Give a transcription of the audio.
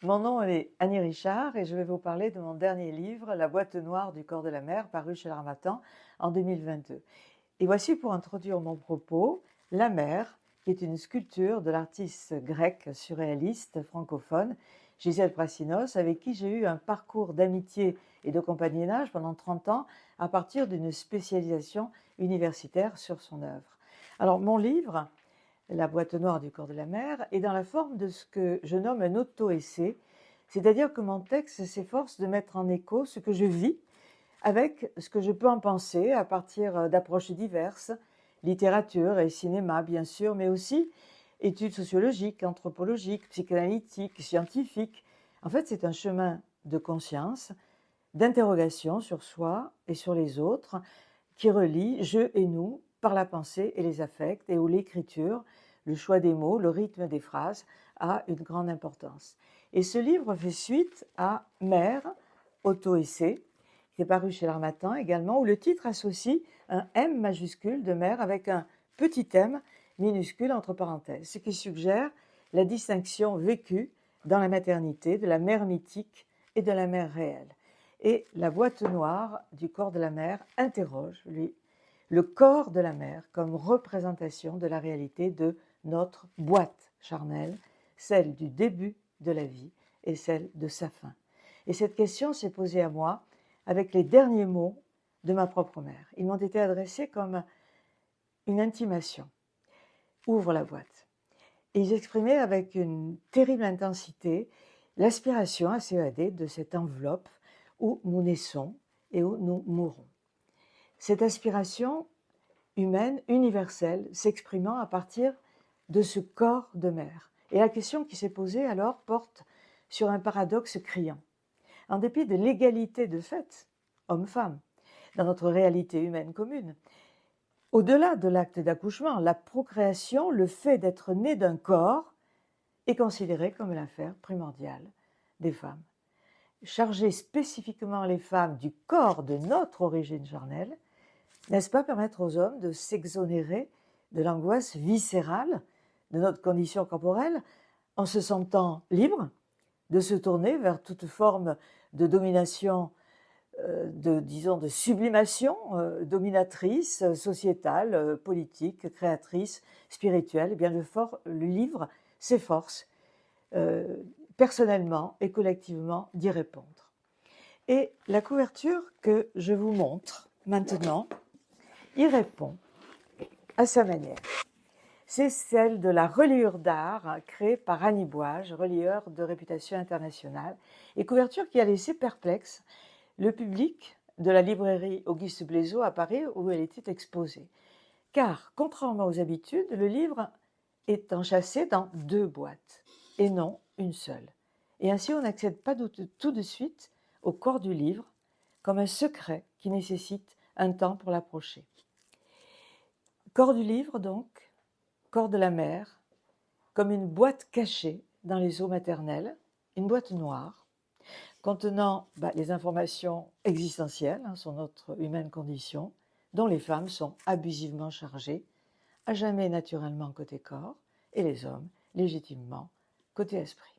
Mon nom est Annie Richard et je vais vous parler de mon dernier livre, La boîte noire du corps de la mer, paru chez l'Harmattan en 2022. Et voici pour introduire mon propos, La mer, qui est une sculpture de l'artiste grec surréaliste francophone, Gisèle Prassinos, avec qui j'ai eu un parcours d'amitié et de compagnonnage pendant 30 ans à partir d'une spécialisation universitaire sur son œuvre. Alors mon livre, La boîte noire du corps de la mer, est dans la forme de ce que je nomme un auto-essai, c'est-à-dire que mon texte s'efforce de mettre en écho ce que je vis avec ce que je peux en penser à partir d'approches diverses, littérature et cinéma bien sûr, mais aussi études sociologiques, anthropologiques, psychanalytiques, scientifiques. En fait, c'est un chemin de conscience, d'interrogation sur soi et sur les autres, qui relie je et nous par la pensée et les affects, et où l'écriture, le choix des mots, le rythme des phrases a une grande importance. Et ce livre fait suite à Mère, auto-essai, qui est paru chez l'Harmattan également, où le titre associe un M majuscule de mère avec un petit m minuscule entre parenthèses, ce qui suggère la distinction vécue dans la maternité de la mère mythique et de la mère réelle. Et la boîte noire du corps de la mère interroge, lui, le corps de la mère comme représentation de la réalité de notre boîte charnelle, celle du début de la vie et celle de sa fin. Et cette question s'est posée à moi avec les derniers mots de ma propre mère. Ils m'ont été adressés comme une intimation. Ouvre la boîte. Et ils exprimaient avec une terrible intensité l'aspiration à s'évader de cette enveloppe où nous naissons et où nous mourons. Cette aspiration humaine, universelle, s'exprimant à partir de ce corps de mère. Et la question qui s'est posée alors porte sur un paradoxe criant. En dépit de l'égalité de fait, homme-femme, dans notre réalité humaine commune, au-delà de l'acte d'accouchement, la procréation, le fait d'être né d'un corps, est considéré comme l'affaire primordiale des femmes. Charger spécifiquement les femmes du corps de notre origine charnelle, n'est-ce pas permettre aux hommes de s'exonérer de l'angoisse viscérale de notre condition corporelle en se sentant libres de se tourner vers toute forme de domination, de sublimation dominatrice, sociétale, politique, créatrice, spirituelle. Eh bien, le livre s'efforce personnellement et collectivement d'y répondre. Et la couverture que je vous montre maintenant y répond à sa manière. C'est celle de la reliure d'art créée par Annie Boige, relieur de réputation internationale, et couverture qui a laissé perplexe le public de la librairie Auguste Blaiseau à Paris où elle était exposée. Car, contrairement aux habitudes, le livre est enchâssé dans 2 boîtes et non une seule. Et ainsi, on n'accède pas tout de suite au corps du livre comme un secret qui nécessite un temps pour l'approcher. Corps du livre, donc, corps de la mer, comme une boîte cachée dans les eaux maternelles, une boîte noire, contenant les informations existentielles sur notre humaine condition, dont les femmes sont abusivement chargées, à jamais naturellement côté corps, et les hommes légitimement côté esprit.